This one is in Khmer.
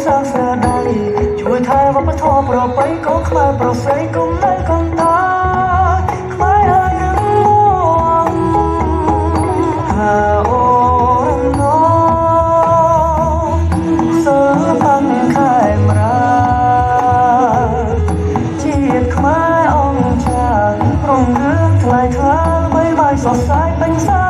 សាស្ត្រដៃជួយថែវប្បធម៌ប្រពៃកូនខ្មែរប្រស័យកុំនៅកុំតាខ្មែរឲ្យរឹងមាំហាអូរណោសើបាំងខែមរាជាតិខ្មែរអង្គចារុងរឿងថ្លៃថ្លាបីបាយសរសៃពេញសា